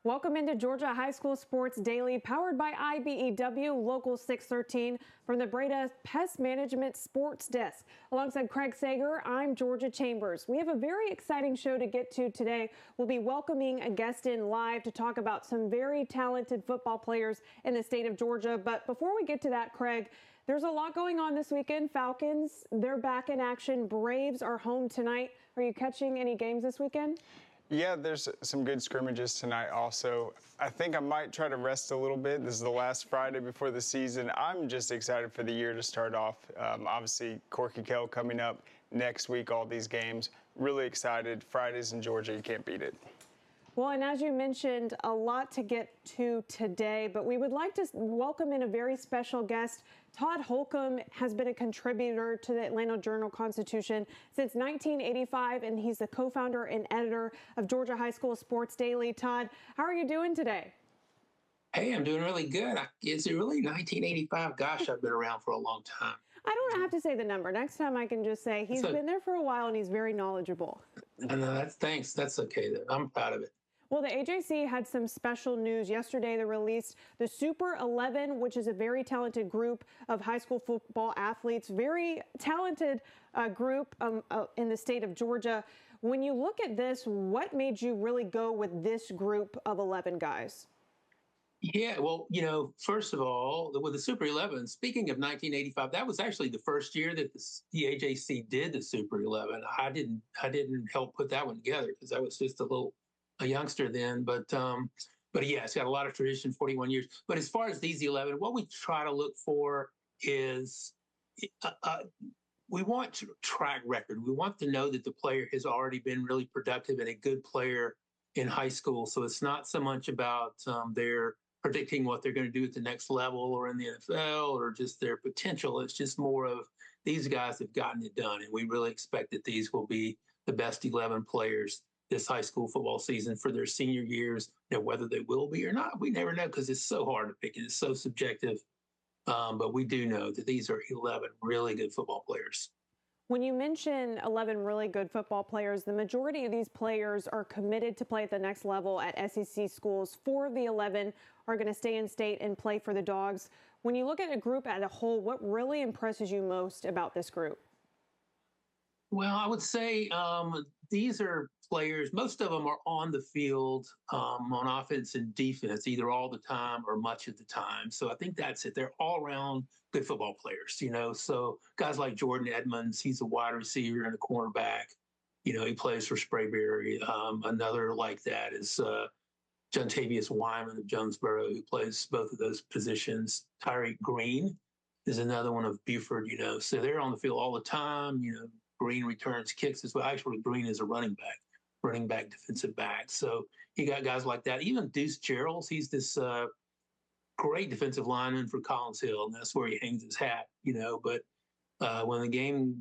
Welcome into Georgia High School Sports Daily, powered by IBEW Local 613 from the Breda Pest Management Sports Desk. Alongside Craig Sager, I'm Georgia Chambers. We have a very exciting show to get to today. We'll be welcoming a guest in live to talk about some very talented football players in the state of Georgia. But before we get to that, Craig, there's a lot going on this weekend. Falcons, they're back in action. Braves are home tonight. Are you catching any games this weekend? Yeah, there's some good scrimmages tonight also. I think I might try to rest a little bit. This is the last Friday before the season. I'm just excited for the year to start off. Obviously, Corky Kell coming up next week, all these games. Really excited. Fridays in Georgia, you can't beat it. Well, and as you mentioned, a lot to get to today, but we would like to welcome in a very special guest. Todd Holcomb has been a contributor to the Atlanta Journal-Constitution since 1985, and he's the co-founder and editor of Georgia High School Sports Daily. Todd, how are you doing today? Hey, I'm doing really good. Is it really 1985? Gosh, I've been around for a long time. I don't have to say the number. Next time I can just say he's been there for a while and he's very knowledgeable. No, thanks. That's okay. I'm proud of it. Well, the AJC had some special news. Yesterday, they released the Super 11, which is a very talented group of high school football athletes, very talented group in the state of Georgia. When you look at this, what made you really go with this group of 11 guys? Yeah, well, first of all, with the Super 11, speaking of 1985, that was actually the first year that the AJC did the Super 11. I didn't help put that one together because I was just a youngster then, but yeah, it's got a lot of tradition, 41 years. But as far as these 11, what we try to look for is we want track record. We want to know that the player has already been really productive and a good player in high school. So it's not so much about their predicting what they're going to do at the next level or in the NFL or just their potential. It's just more of these guys have gotten it done, and we really expect that these will be the best 11 players this high school football season for their senior years. Now, whether they will be or not, we never know because it's so hard to pick. It's so subjective. But we do know that these are 11 really good football players. When you mention 11 really good football players, the majority of these players are committed to play at the next level at SEC schools. 4 of the 11 are going to stay in state and play for the Dogs. When you look at a group as a whole, what really impresses you most about this group? Well, I would say these are players, most of them are on the field on offense and defense, either all the time or much of the time. So I think that's it. They're all around good football players, So guys like Jordan Edmonds, he's a wide receiver and a cornerback. He plays for Sprayberry. Another like that is Jontavius Wyman of Jonesboro, who plays both of those positions. Tyreek Green is another one of Buford, So they're on the field all the time, Green returns kicks as well. Actually, Green is a running back, defensive back. So he got guys like that. Even Deuce Gerald, he's this great defensive lineman for Collins Hill, and that's where he hangs his hat, But when the game,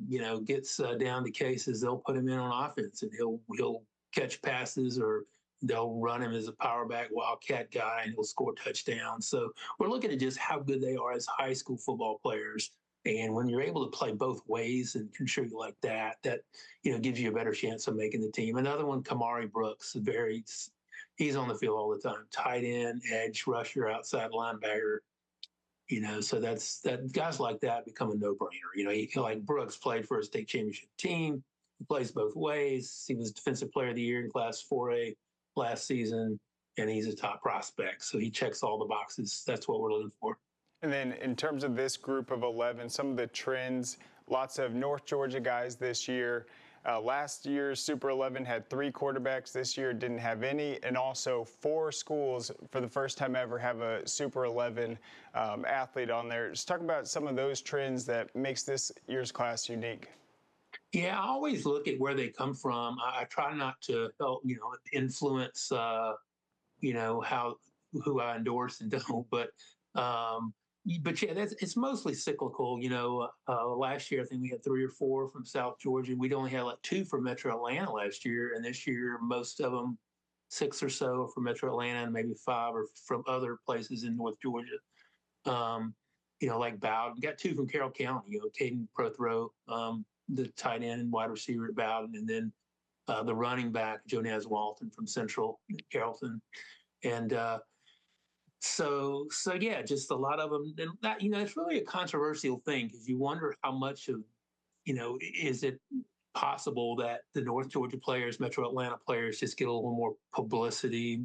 gets down to cases, they'll put him in on offense, and he'll catch passes or they'll run him as a power back wildcat guy, and he'll score touchdowns. So we're looking at just how good they are as high school football players. And when you're able to play both ways and contribute like that gives you a better chance of making the team. Another one, Kamari Brooks, he's on the field all the time. Tight end, edge rusher, outside linebacker. So that guys like that become a no-brainer. Like Brooks played for a state championship team. He plays both ways. He was Defensive Player of the Year in Class 4A last season, and he's a top prospect. So he checks all the boxes. That's what we're looking for. And then in terms of this group of 11, some of the trends, lots of North Georgia guys this year. Last year's Super 11 had 3 quarterbacks. This year didn't have any. And also 4 schools for the first time ever have a Super 11 athlete on there. Just talk about some of those trends that makes this year's class unique. Yeah, I always look at where they come from. I try not to help, influence, who I endorse and don't. But yeah, it's mostly cyclical. Last year I think we had 3 or 4 from South Georgia. We'd only had like 2 from Metro Atlanta last year, and this year most of them, 6 or so, from Metro Atlanta, and maybe 5 are from other places in North Georgia. Like Bowden, got 2 from Carroll County. Caden Prothrow, the tight end and wide receiver at Bowden, and then the running back Jonaz Walton from Central Carrollton. And so yeah, just a lot of them. And that, it's really a controversial thing because you wonder how much of, is it possible that the North Georgia players, Metro Atlanta players, just get a little more publicity?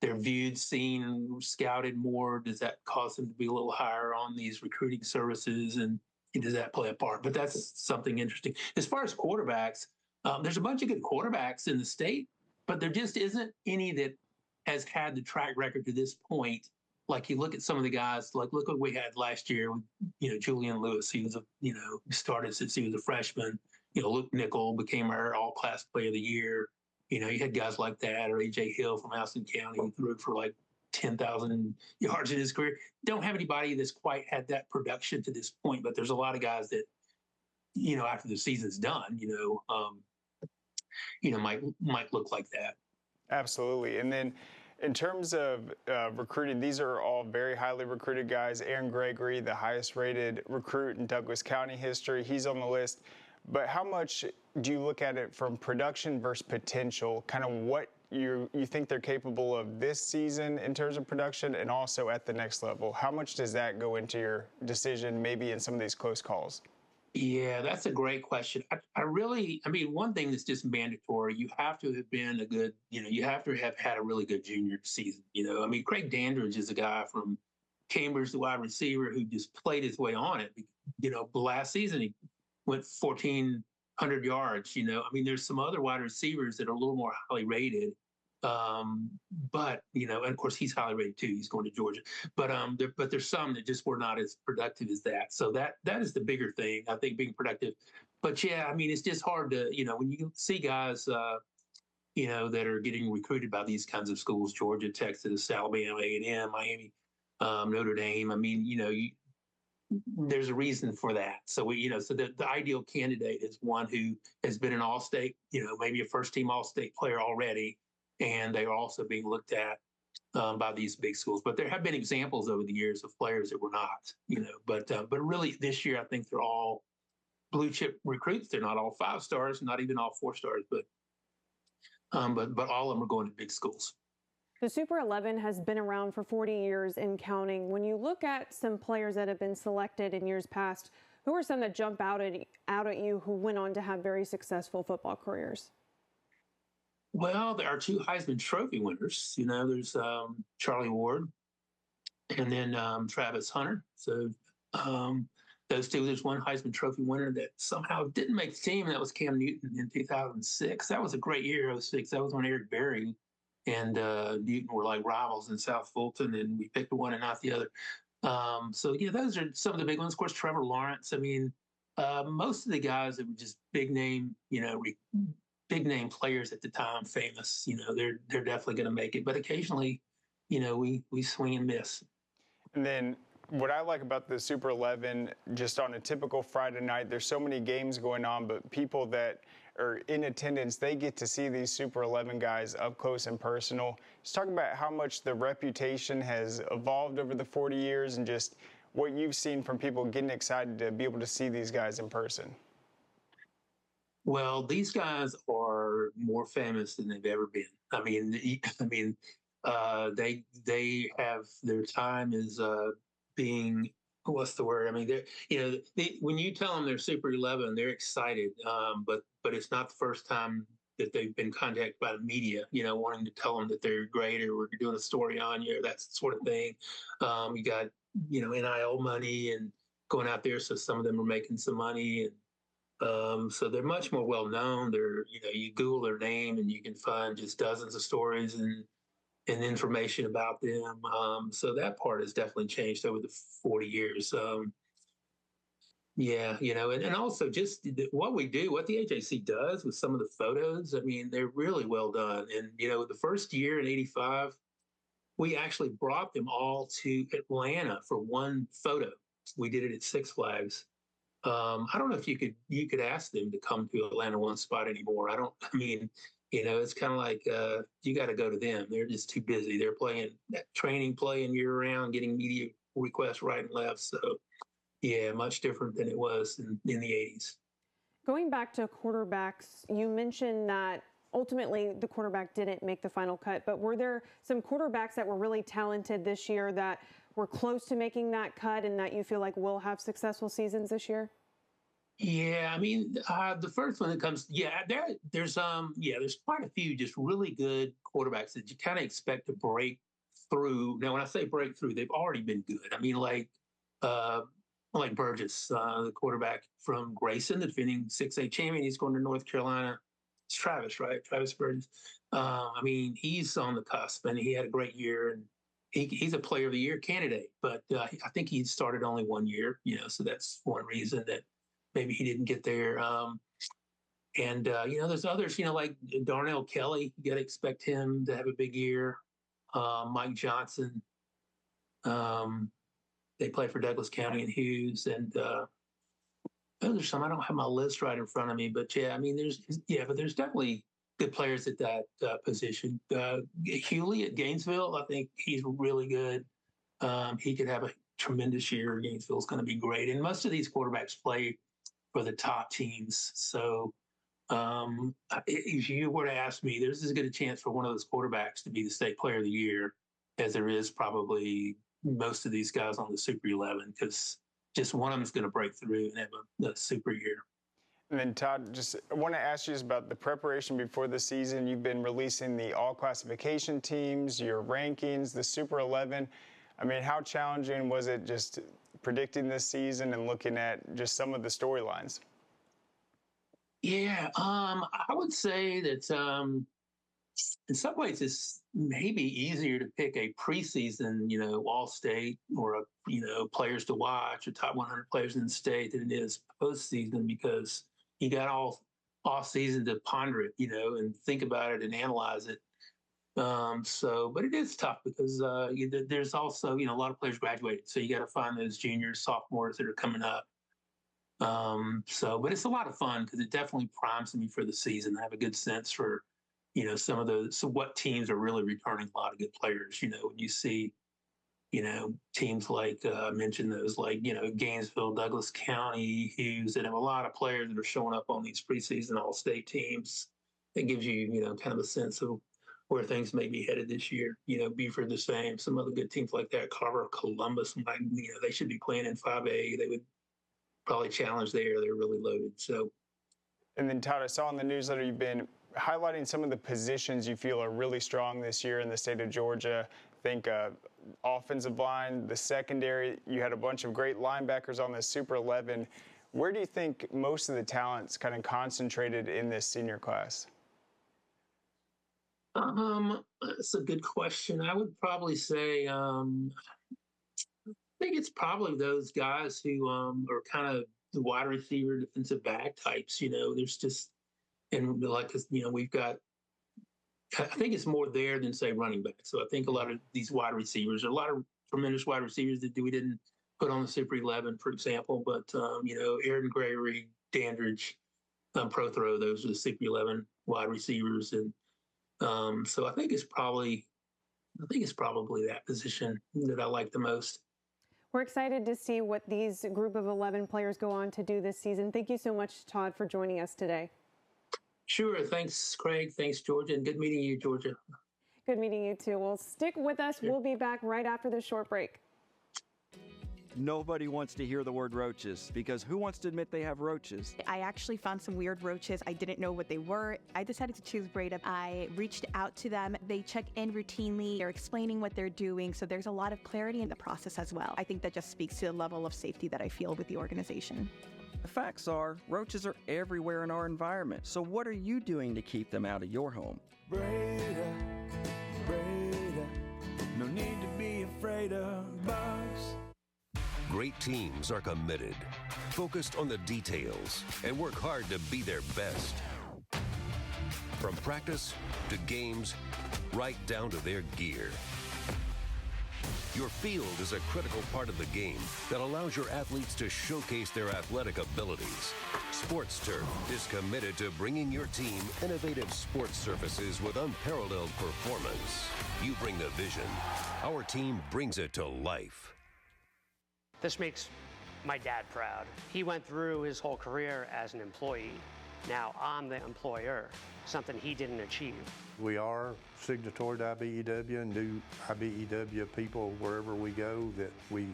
They're viewed, seen, scouted more. Does that cause them to be a little higher on these recruiting services, and does that play a part? But that's something interesting. As far as quarterbacks, there's a bunch of good quarterbacks in the state, but there just isn't any that has had the track record to this point. Like you look at some of the guys, like look what we had last year with, Julian Lewis. He was started since he was a freshman. Luke Nickel became our all-class player of the year. You had guys like that, or AJ Hill from Houston County, who threw for like 10,000 yards in his career. Don't have anybody that's quite had that production to this point, but there's a lot of guys that, after the season's done, might look like that. Absolutely. And then in terms of recruiting, these are all very highly recruited guys. Aaron Gregory, the highest rated recruit in Douglas County history, he's on the list. But how much do you look at it from production versus potential, kind of what you think they're capable of this season in terms of production and also at the next level? How much does that go into your decision, maybe in some of these close calls? Yeah, that's a great question. One thing that's just mandatory, you have to have been you have to have had a really good junior season. Craig Dandridge is a guy from Cambridge, the wide receiver, who just played his way on it. Last season, he went 1,400 yards. There's some other wide receivers that are a little more highly rated. But and of course he's highly rated too. He's going to Georgia, but there's some that just were not as productive as that. So that is the bigger thing, I think, being productive. But yeah, it's just hard to when you see guys that are getting recruited by these kinds of schools, Georgia, Texas, Alabama, A&M, Miami, Notre Dame. There's a reason for that. So so the ideal candidate is one who has been an All-State, maybe a first-team All-State player already, and they are also being looked at by these big schools. But there have been examples over the years of players that were not, But really, this year I think they're all blue chip recruits. They're not all 5 stars, not even all 4 stars, but all of them are going to big schools. The Super 11 has been around for 40 years and counting. When you look at some players that have been selected in years past, who are some that jump out at you who went on to have very successful football careers? Well, there are 2 Heisman Trophy winners. There's Charlie Ward and then Travis Hunter. So those 2, there's one Heisman Trophy winner that somehow didn't make the team. That was Cam Newton in 2006. That was a great year, 2006. That was when Eric Berry and Newton were like rivals in South Fulton, and we picked one and not the other. So yeah, those are some of the big ones. Of course, Trevor Lawrence. Most of the guys that were just big name, big name players at the time, famous. They're definitely going to make it. But occasionally, we swing and miss. And then what I like about the Super 11, just on a typical Friday night, there's so many games going on, but people that are in attendance, they get to see these Super 11 guys up close and personal. Just talk about how much the reputation has evolved over the 40 years and just what you've seen from people getting excited to be able to see these guys in person. Well, these guys are more famous than they've ever been. They have their time is being, what's the word? When you tell them they're Super 11, they're excited. But it's not the first time that they've been contacted by the media, wanting to tell them that they're great or we're doing a story on you, or that sort of thing. You got, NIL money and going out there, so some of them are making some money, and so they're much more well known. They're, you Google their name and you can find just dozens of stories and information about them. So that part has definitely changed over the 40 years. Yeah, and also just what we do, what the AJC does with some of the photos, they're really well done. And, the first year in '85, we actually brought them all to Atlanta for one photo. We did it at Six Flags. I don't know if you could ask them to come to Atlanta one spot anymore. It's kind of like you got to go to them. They're just too busy. They're playing year round, getting media requests right and left. So, yeah, much different than it was in the 80s. Going back to quarterbacks, you mentioned that ultimately the quarterback didn't make the final cut. But were there some quarterbacks that were really talented this year that were close to making that cut and that you feel like will have successful seasons this year? Yeah, I mean, the first one that comes, there's quite a few just really good quarterbacks that you kind of expect to break through. Now, when I say breakthrough, they've already been good. I mean, like Burgess, the quarterback from Grayson, the defending 6A champion. He's going to North Carolina. It's Travis, right? Travis Burgess. I mean, he's on the cusp, and he had a great year, and he's a Player of the Year candidate. But I think he started only 1 year, so that's one reason that maybe he didn't get there. There's others, like Darnell Kelly. You got to expect him to have a big year. Mike Johnson. They play for Douglas County and Hughes. And those are some. I don't have my list right in front of me. But, yeah, I mean, there's definitely good players at that position. Hewley at Gainesville, I think he's really good. He could have a tremendous year. Gainesville's going to be great. And most of these quarterbacks play for the top teams. So if you were to ask me, there's as good a chance for one of those quarterbacks to be the state player of the year as there is probably most of these guys on the Super 11, because just one of them is going to break through and have a super year. And then, Todd, I want to ask you about the preparation before the season. You've been releasing the all classification teams, your rankings, the Super 11. I mean, how challenging was it just predicting this season and looking at just some of the storylines? Yeah, I would say that in some ways it's maybe easier to pick a preseason, all-state or, players to watch or top 100 players in the state than it is postseason, because you got all off-season to ponder it, and think about it and analyze it. But it is tough because there's also, a lot of players graduated. So you got to find those juniors, sophomores that are coming up. But it's a lot of fun because it definitely primes me for the season. I have a good sense for, what teams are really returning a lot of good players. When you see, teams like, I mentioned those, like, Gainesville, Douglas County, Hughes, that have a lot of players that are showing up on these preseason all-state teams. It gives you, kind of a sense of where things may be headed this year. Beaufort the same, some other good teams like that. Carver, Columbus, they should be playing in 5A. They would probably challenge there. They're really loaded. So, and then Todd, I saw in the newsletter you've been highlighting some of the positions you feel are really strong this year in the state of Georgia. I think offensive line, the secondary. You had a bunch of great linebackers on the Super 11. Where do you think most of the talent's kind of concentrated in this senior class? That's a good question. I would probably say, I think it's probably those guys who are kind of the wide receiver, defensive back types. There's just, and we've got, I think it's more there than, say, running back. So I think a lot of these wide receivers, a lot of tremendous wide receivers that we didn't put on the Super 11, for example. But, Aaron Gregory, Dandridge, Prothero, those are the Super 11 wide receivers. And so I think it's probably that position that I like the most. We're excited to see what these group of 11 players go on to do this season. Thank you so much, Todd, for joining us today. Sure. Thanks, Craig. Thanks, Georgia. And good meeting you, Georgia. Good meeting you, too. Well, stick with us. We'll be back right after this short break. Nobody wants to hear the word roaches, because who wants to admit they have roaches? I actually found some weird roaches. I didn't know what they were. I decided to choose Breda. I reached out to them. They check in routinely. They're explaining what they're doing. So there's a lot of clarity in the process as well. I think that just speaks to the level of safety that I feel with the organization. The facts are, roaches are everywhere in our environment. So what are you doing to keep them out of your home? Breda, Breda, no need to be afraid of bugs. Great teams are committed, focused on the details, and work hard to be their best. From practice to games, right down to their gear. Your field is a critical part of the game that allows your athletes to showcase their athletic abilities. Sports Turf is committed to bringing your team innovative sports surfaces with unparalleled performance. You bring the vision. Our team brings it to life. This makes my dad proud. He went through his whole career as an employee, Now I'm the employer, something he didn't achieve. We are signatory to IBEW and do IBEW people wherever we go that we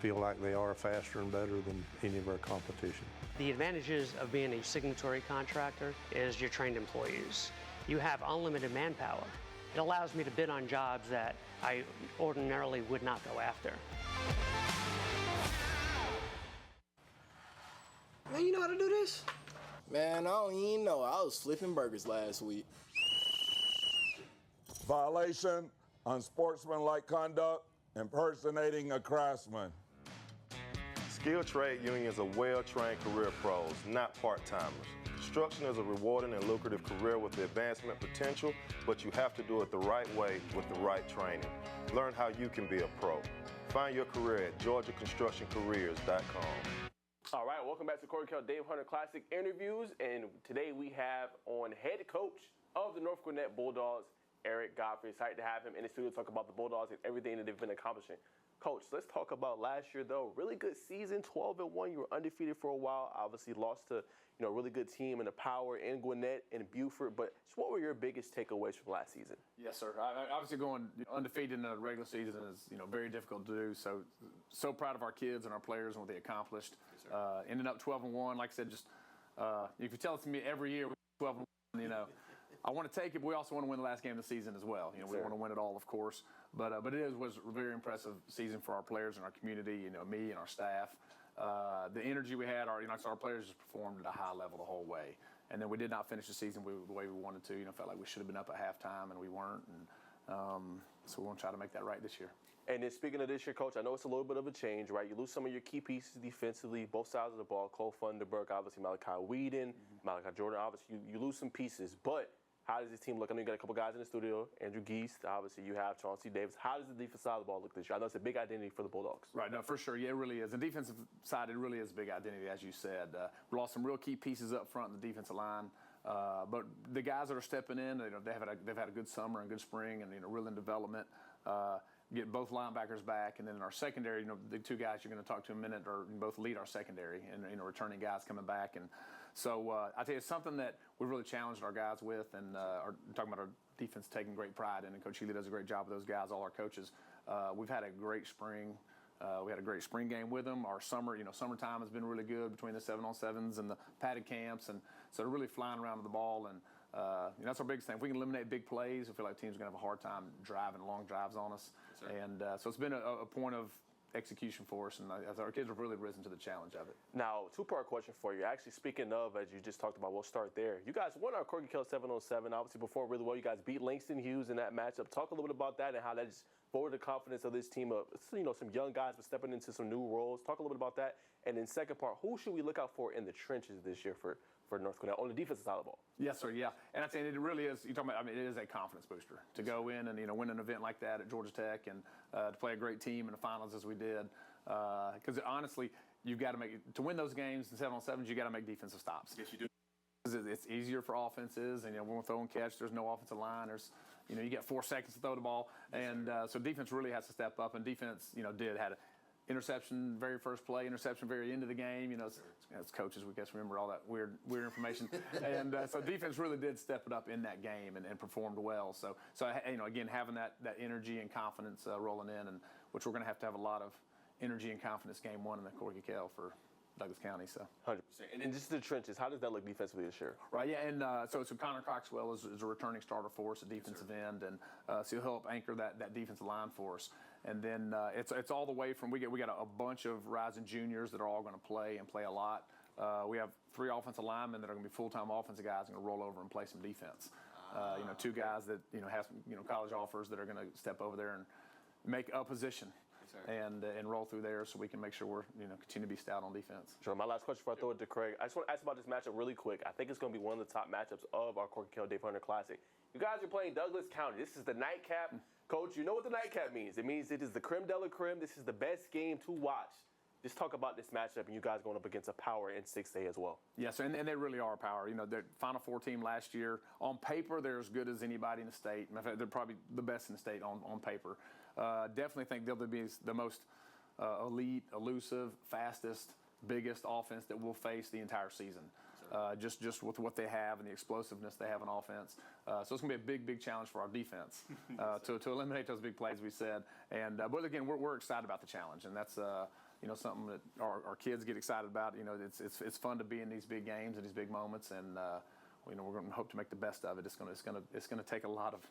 feel like they are faster and better than any of our competition. The advantages of being a signatory contractor is you're trained employees. You have unlimited manpower. It allows me to bid on jobs that I ordinarily would not go after. Man, you know how to do this? Man, I don't even know. I was flipping burgers last week. Violation, unsportsmanlike conduct, impersonating a craftsman. Skilled trade unions are well-trained career pros, not part-timers. Construction is a rewarding and lucrative career with the advancement potential, but you have to do it the right way with the right training. Learn how you can be a pro. Find your career at GeorgiaConstructionCareers.com. All right, welcome back to Corey Kell Dave Hunter Classic Interviews, and today we have on head coach of the North Gwinnett Bulldogs, Eric Godfrey. Excited to have him in the studio to talk about the Bulldogs and everything that they've been accomplishing. Coach, let's talk about last year, though. Really good season, 12-1. You were undefeated for a while. Obviously lost to a really good team in the Power in Gwinnett and Buford. But just what were your biggest takeaways from last season? Yes, sir. Obviously going undefeated in the regular season is very difficult to do. So proud of our kids and our players and what they accomplished. Yes, ending up 12-1, like I said, just if you tell it to me every year, 12-1, I want to take it, but we also want to win the last game of the season as well. We want to win it all, of course. But it was a very impressive season for our players and our community, me and our staff. The energy we had, our players just performed at a high level the whole way. And then we did not finish the season the way we wanted to. Felt like we should have been up at halftime, and we weren't. And so we want to try to make that right this year. And then speaking of this year, Coach, I know it's a little bit of a change, right? You lose some of your key pieces defensively, both sides of the ball. Cole Funderburg, obviously Malachi Whedon, Malachi Jordan. Obviously, you lose some pieces, but how does this team look? I know you got a couple guys in the studio. Andrew Geist, obviously you have Chauncey Davis. How does the defensive side of the ball look this year? I know it's a big identity for the Bulldogs. Right, no, for sure. Yeah, it really is. The defensive side, it really is a big identity, as you said. We lost some real key pieces up front in the defensive line. But the guys that are stepping in, they've had a good summer and good spring and real in development. Get both linebackers back, and then in our secondary, the two guys you're going to talk to in a minute are both lead our secondary, and returning guys coming back. And so I tell you, it's something that we've really challenged our guys with, and talking about our defense taking great pride in, and Coach Healy does a great job with those guys, all our coaches. We've had a great spring. We had a great spring game with them. Our summertime has been really good between the 7-on-7s and the padded camps, and so they're really flying around with the ball, and that's our biggest thing. If we can eliminate big plays, I feel like teams are going to have a hard time driving long drives on us. Yes, and so it's been a point of execution for us, and our kids have really risen to the challenge of it. Now, two-part question for you. Actually, speaking of, as you just talked about, we'll start there. You guys won our Corky Kell 7-on-7. Obviously, performed really well. You guys beat Langston Hughes in that matchup. Talk a little bit about that and how that just forwarded the confidence of this team of, some young guys but stepping into some new roles. Talk a little bit about that. And then second part, who should we look out for in the trenches this year for North Gwinnett on the defensive side of the ball? Yes, sir. Yeah, and I'd say it really is. You're talking about. It is a confidence booster to go in and win an event like that at Georgia Tech and to play a great team in the finals as we did. Because honestly, you've got to win those games in 7-on-7s. You got to make defensive stops. Yes, you do. It's easier for offenses, and when we're throwing catch, there's no offensive line. You get 4 seconds to throw the ball, and so defense really has to step up. And defense, had an interception very first play, interception very end of the game. As coaches, we guess remember all that weird information. And so defense really did step it up in that game and performed well. So again, having that energy and confidence rolling in, and which we're going to have a lot of energy and confidence game one in the Corky Kell for Douglas County. So 100%. And then just the trenches, how does that look defensively this year? Right, yeah, and so Connor Coxwell is a returning starter for us at defensive end, and so he'll help anchor that defensive line for us. And then it's all the way from we got a bunch of rising juniors that are all going to play and play a lot. We have 3 offensive linemen that are going to be full-time offensive guys and going to roll over and play some defense. 2 guys that have some college offers that are going to step over there and make a position. And roll through there so we can make sure we're continue to be stout on defense. Sure. My last question before I throw it to Craig. I just want to ask about this matchup really quick. I think it's going to be one of the top matchups of our Corky Kell Dave Hunter Classic. You guys are playing Douglas County. This is the nightcap. Coach, you know what the nightcap means. It means it is the creme de la creme. This is the best game to watch. Just talk about this matchup and you guys going up against a power in 6A as well. Yes, and they really are a power. The Final Four team last year, on paper, they're as good as anybody in the state. In fact, they're probably the best in the state on paper. Definitely think they'll be the most elite, elusive, fastest, biggest offense that we'll face the entire season. just with what they have and the explosiveness they have on offense. So it's going to be a big challenge for our defense to eliminate those big plays we said. And but again, we're excited about the challenge, and that's something that our kids get excited about. It's fun to be in these big games and these big moments, and we're going to hope to make the best of it. It's going to take a lot of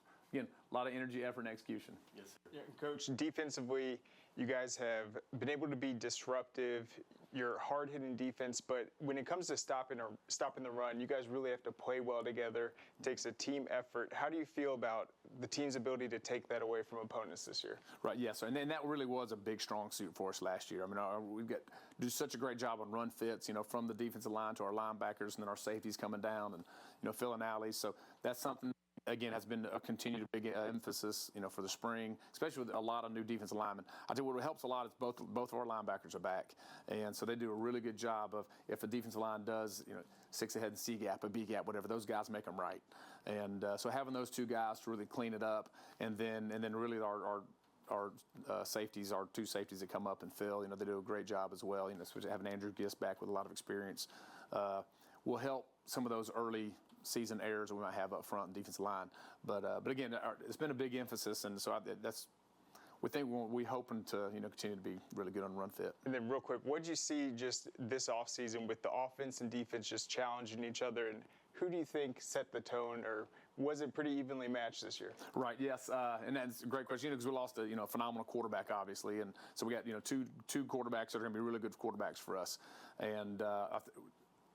energy, effort, and execution. Yes, sir. Yeah, Coach, defensively, you guys have been able to be disruptive. You're hard-hitting defense, but when it comes to stopping the run, you guys really have to play well together. It takes a team effort. How do you feel about the team's ability to take that away from opponents this year? Right, yes, and that really was a big strong suit for us last year. I mean, we do such a great job on run fits, from the defensive line to our linebackers, and then our safeties coming down and filling alleys. So that's something, again, has been a continued big emphasis, for the spring, especially with a lot of new defensive linemen. I think what helps a lot is both of our linebackers are back, and so they do a really good job of, if the defensive line does, 6 ahead and C gap, a B gap, whatever, those guys make them right. And so having those two guys to really clean it up, and then really our safeties, our two safeties that come up and fill, they do a great job as well. Especially having Andrew Gist back with a lot of experience will help some of those early season errors we might have up front in defensive line. But again, it's been a big emphasis, and so we hoping to continue to be really good on run fit. And then real quick, what did you see just this offseason with the offense and defense just challenging each other, and who do you think set the tone, or was it pretty evenly matched this year? Right, yes, and that's a great question, because we lost a phenomenal quarterback, obviously, and so we got two quarterbacks that are going to be really good quarterbacks for us, and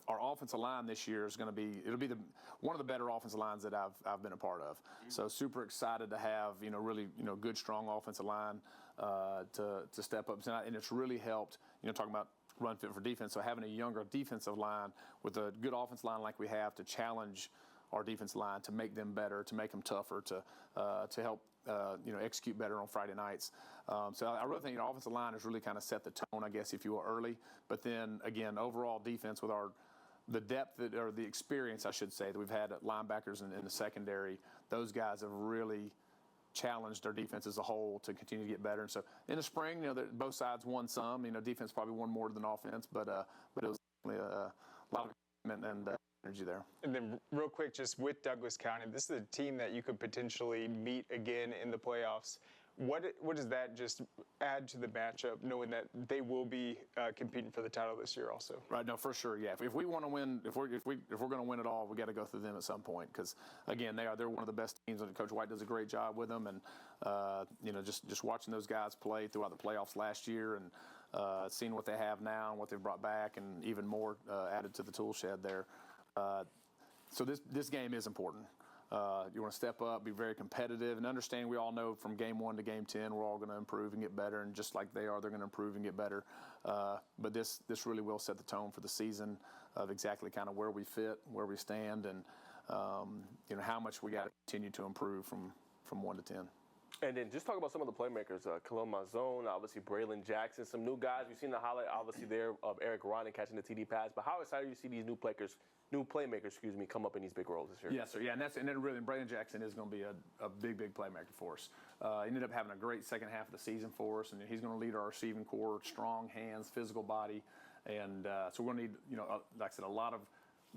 our offensive line this year is going to be one of the better offensive lines that I've been a part of. So super excited to have really good strong offensive line to step up tonight, and it's really helped talking about run fit for defense. So having a younger defensive line with a good offensive line like we have to challenge our defensive line, to make them better, to make them tougher, to help execute better on Friday nights. So I really think offensive line has really kind of set the tone, I guess, if you will, early. But then again, overall defense with the depth or the experience, I should say, that we've had at linebackers in the secondary, those guys have really challenged our defense as a whole to continue to get better. And so in the spring, both sides won some. Defense probably won more than offense, but it was definitely a lot of excitement and energy there. And then real quick, just with Douglas County, this is a team that you could potentially meet again in the playoffs. What does that just add to the matchup, knowing that they will be competing for the title this year also? Right, no, for sure, yeah. If we want to win, if we're going to win it all, we got to go through them at some point, because again, they're one of the best teams, and Coach White does a great job with them, and just watching those guys play throughout the playoffs last year, and seeing what they have now and what they've brought back, and even more added to the tool shed there. So this game is important. You want to step up, be very competitive, and understand we all know from game 1 to game 10 we're all going to improve and get better, and just like they're going to improve and get better. But this really will set the tone for the season of exactly kind of where we fit, where we stand, and how much we got to continue to improve from 1 to 10. And then just talk about some of the playmakers, Khalil Mazone, obviously Braylon Jackson, some new guys. We've seen the highlight, obviously, there of Eric Rodden catching the TD pass. But how excited do you see these new playmakers, come up in these big roles this year? Yes, sir. Yeah, and then really, Braylon Jackson is going to be a big playmaker for us. He ended up having a great second half of the season for us, and he's going to lead our receiving core, strong hands, physical body, and so we're going to need, like I said, a lot of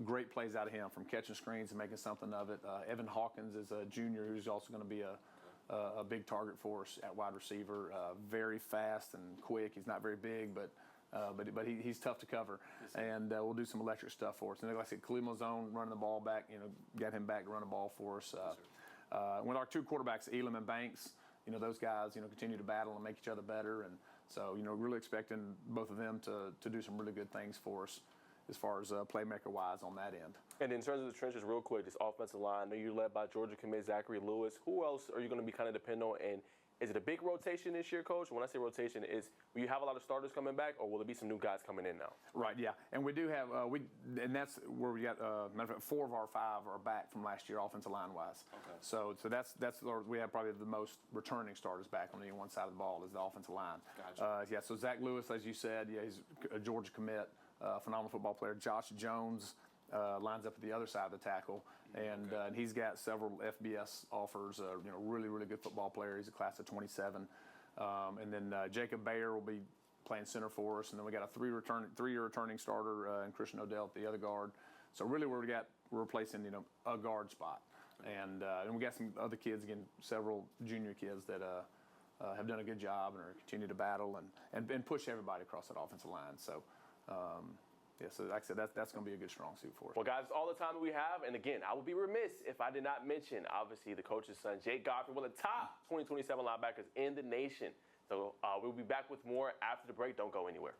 great plays out of him, from catching screens and making something of it. Evan Hawkins is a junior who's also going to be a big target for us at wide receiver. Very fast and quick. He's not very big, but he's tough to cover, and we'll do some electric stuff for us. And like I said, Khalil Mazone running the ball back, got him back to run the ball for us. With our two quarterbacks, Elam and Banks, those guys, continue to battle and make each other better, and so really expecting both of them to do some really good things for us as far as playmaker-wise on that end. And in terms of the trenches, real quick, this offensive line, I know you're led by Georgia commit Zachary Lewis. Who else are you going to be kind of dependent on? And is it a big rotation this year, Coach? When I say rotation, will you have a lot of starters coming back, or will there be some new guys coming in now? Right, yeah. And we do have, and that's where we got, matter of fact, 4 of our 5 are back from last year, offensive line-wise. Okay. So that's we have probably the most returning starters back on any one side of the ball is the offensive line. Gotcha. Yeah, so Zach Lewis, as you said, yeah, he's a Georgia commit, phenomenal football player. Josh Jones lines up at the other side of the tackle, and he's got several FBS offers. Really good football player. He's a class of 27. And then Jacob Bayer will be playing center for us, and then we got a 3-year returning starter in Christian Odell at the other guard. So really, we're replacing a guard spot, and we got some other kids, again, several junior kids that have done a good job and are continue to battle and push everybody across that offensive line. So. So like I said, that's going to be a good, strong suit for us. Well, guys, all the time that we have. And again, I would be remiss if I did not mention, obviously, the coach's son, Jake Godfrey, one of the top 2027 linebackers in the nation. So we'll be back with more after the break. Don't go anywhere.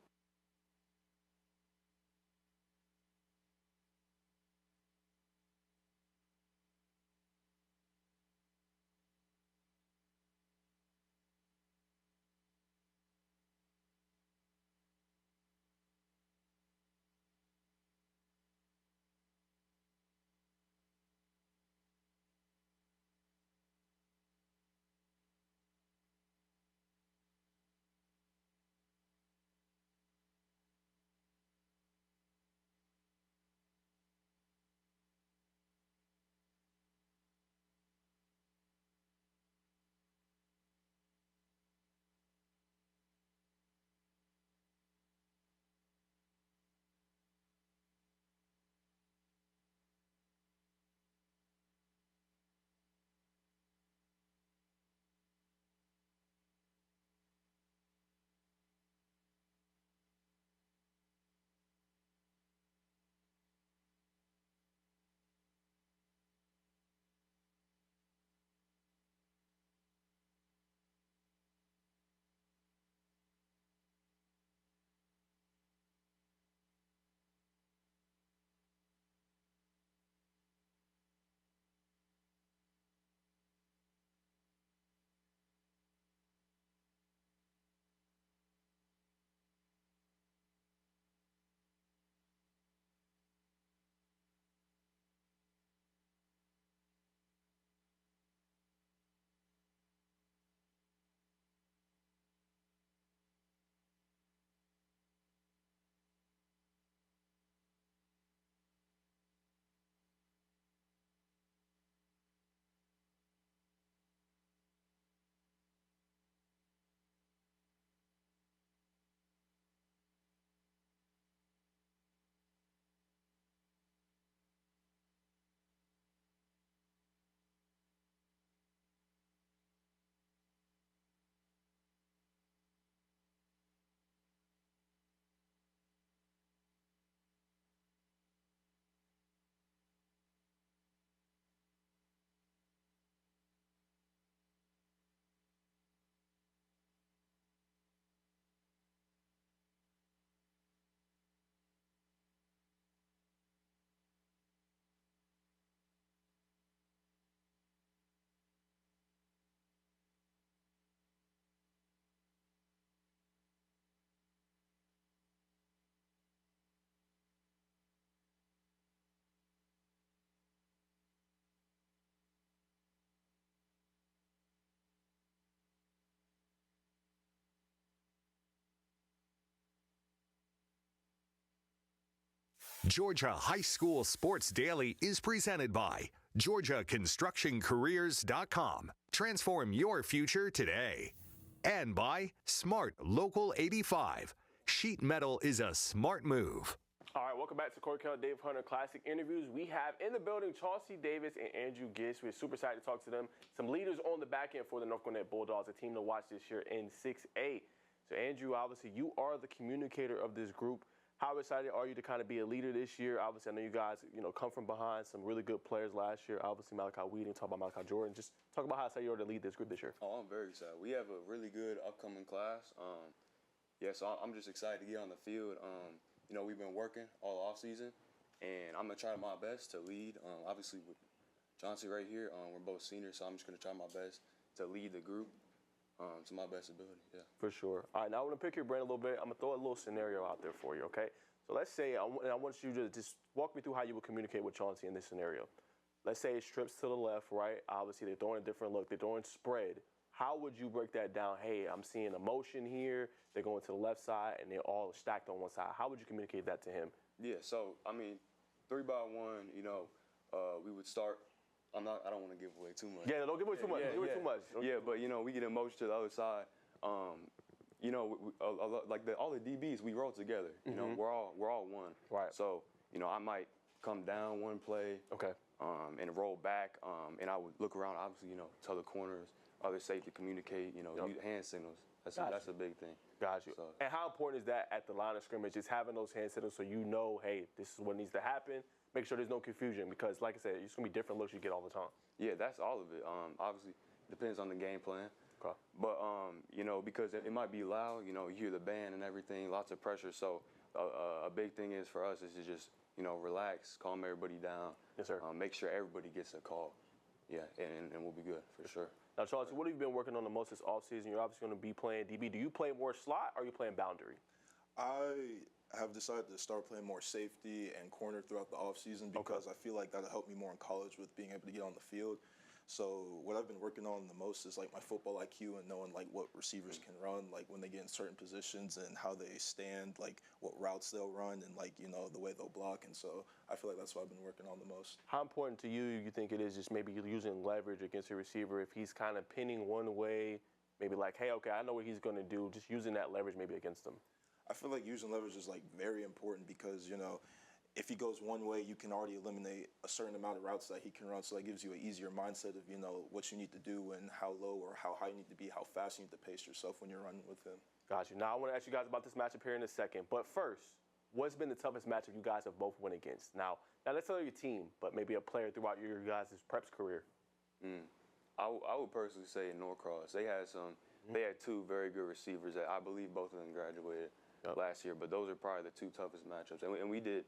Georgia High School Sports Daily is presented by GeorgiaConstructionCareers.com. Transform your future today. And by Smart Local 85. Sheet metal is a smart move. All right, welcome back to Corey Kell Dave Hunter Classic Interviews. We have in the building Chauncey Davis and Andrew Gist. We're super excited to talk to them. Some leaders on the back end for the North Gwinnett Bulldogs, a team to watch this year in 6A. So, Andrew, obviously, you are the communicator of this group. How excited are you to kind of be a leader this year? Obviously, I know you guys, come from behind some really good players last year. Obviously, Malachi Weeding, talk about Malachi Jordan. Just talk about how excited you are to lead this group this year. Oh, I'm very excited. We have a really good upcoming class. So I'm just excited to get on the field. We've been working all off season, and I'm gonna try my best to lead. Obviously, with Chauncey right here, we're both seniors, so I'm just gonna try my best to lead the group to my best ability. Yeah. For sure. All right, now I want to pick your brain a little bit. I'm gonna throw a little scenario out there for you. Okay. So let's say I want you to just walk me through how you would communicate with Chauncey in this scenario. Let's say it strips to the left, right? Obviously, they're throwing a different look. They're throwing spread. How would you break that down? Hey, I'm seeing a motion here. They're going to the left side, and they're all stacked on one side. How would you communicate that to him? Yeah, so, 3-by-1, we would start. I don't want to give away too much. Yeah, don't give away too much. Don't give away too much. But, we get in motion to the other side. All the DBs, we roll together. We're all one. Right. So, I might come down one play, and roll back, and I would look around, obviously, tell the corners, other safety, communicate, use hand signals. That's a big thing. Got you. So, and how important is that at the line of scrimmage, just having those hand signals so you know, hey, this is what needs to happen. Make sure there's no confusion because, like I said, it's going to be different looks you get all the time. Yeah, that's all of it. Obviously, depends on the game plan. Okay. But, because it might be loud, you hear the band and everything, lots of pressure. So a big thing is for us is to just, relax, calm everybody down. Yes, sir. Make sure everybody gets a call. Yeah, and we'll be good for sure. Now, Charles, what have you been working on the most this offseason? You're obviously going to be playing DB. Do you play more slot or are you playing boundary? I have decided to start playing more safety and corner throughout the offseason because I feel like that'll help me more in college with being able to get on the field. So what I've been working on the most is like my football IQ and knowing like what receivers can run, like when they get in certain positions and how they stand, like what routes they'll run and like, the way they'll block. And so I feel like that's what I've been working on the most. How important to you think it is just maybe using leverage against a receiver if he's kind of pinning one way, maybe like, hey, okay, I know what he's going to do, just using that leverage maybe against him? I feel like using leverage is like very important because, if he goes one way, you can already eliminate a certain amount of routes that he can run. So that gives you an easier mindset of, what you need to do and how low or how high you need to be, how fast you need to pace yourself when you're running with him. Got you. Now, I want to ask you guys about this matchup here in a second. But first, what's been the toughest matchup you guys have both went against? Now, not necessarily your team, but maybe a player throughout your guys' preps career. I would personally say Norcross. They had they had two very good receivers that I believe both of them graduated last year. But those are probably the two toughest matchups, and we did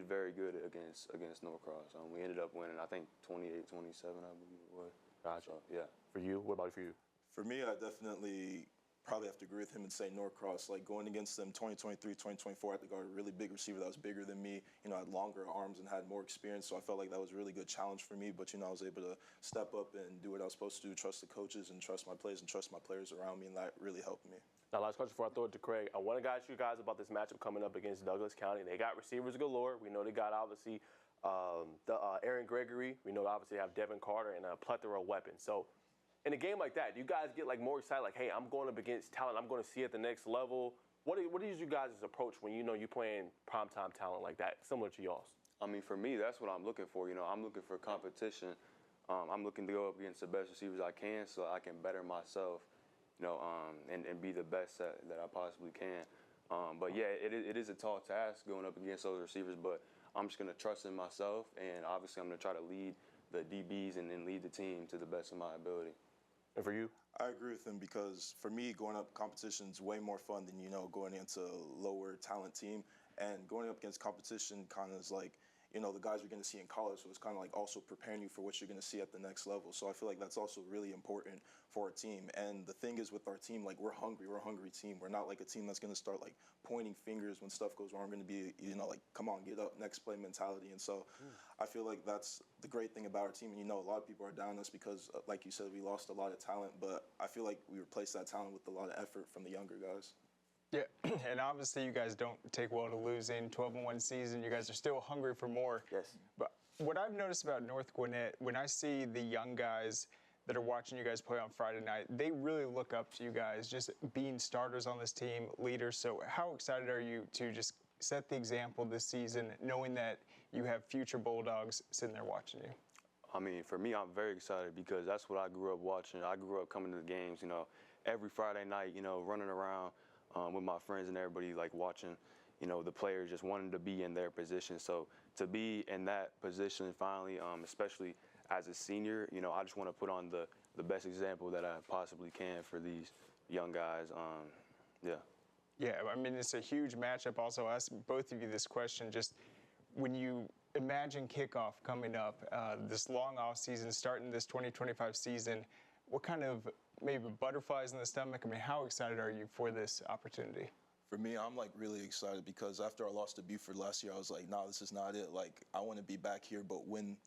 very good against Norcross. We ended up winning, I think, 28-27, I believe it was. Gotcha. So, yeah. For you, what about for you? For me, I definitely probably have to agree with him and say Norcross. Like going against them 2023, 2024, I had to guard a really big receiver that was bigger than me, had longer arms and had more experience. So I felt like that was a really good challenge for me. But, I was able to step up and do what I was supposed to do, trust the coaches and trust my plays and trust my players around me. And that really helped me. Now, last question before I throw it to Craig. I want to ask you guys about this matchup coming up against Douglas County. They got receivers galore. We know they got, obviously, Aaron Gregory. We know, obviously, they have Devin Carter and a plethora of weapons. So, in a game like that, do you guys get, more excited? Like, hey, I'm going up against talent I'm going to see at the next level. What is you guys' approach when you're playing primetime talent like that, similar to y'all's? I mean, for me, that's what I'm looking for. I'm looking for competition. I'm looking to go up against the best receivers I can so I can better myself. And be the best that I possibly can. But yeah, it is a tall task going up against those receivers, but I'm just gonna trust in myself, and obviously I'm gonna try to lead the DBs and then lead the team to the best of my ability. And for you? I agree with him because for me, going up competition is way more fun than, going into a lower talent team. And going up against competition kind of is like, the guys you're going to see in college, so it's kind of like also preparing you for what you're going to see at the next level. So I feel like that's also really important for our team. And the thing is with our team, like we're a hungry team. We're not like a team that's going to start like pointing fingers when stuff goes wrong. We're going to be, like, come on, get up, next play mentality. And so I feel like that's the great thing about our team. And, a lot of people are down us because, like you said, we lost a lot of talent. But I feel like we replaced that talent with a lot of effort from the younger guys. Yeah, and obviously you guys don't take well to losing. 12-1 season, you guys are still hungry for more. Yes. But what I've noticed about North Gwinnett, when I see the young guys that are watching you guys play on Friday night, they really look up to you guys, just being starters on this team, leaders. So how excited are you to just set the example this season, knowing that you have future Bulldogs sitting there watching you? I mean, for me, I'm very excited because that's what I grew up watching. I grew up coming to the games, every Friday night, running around with my friends and everybody, like watching, the players just wanting to be in their position. So to be in that position finally, especially as a senior, I just want to put on the best example that I possibly can for these young guys. Yeah. Yeah, I mean, it's a huge matchup. Also, I ask both of you this question, just when you imagine kickoff coming up, this long off season, starting this 2025 season, what kind of maybe butterflies in the stomach? I mean, how excited are you for this opportunity? For me, I'm like really excited because after I lost to Buford last year, I was like, nah, this is not it. Like, I want to be back here, but win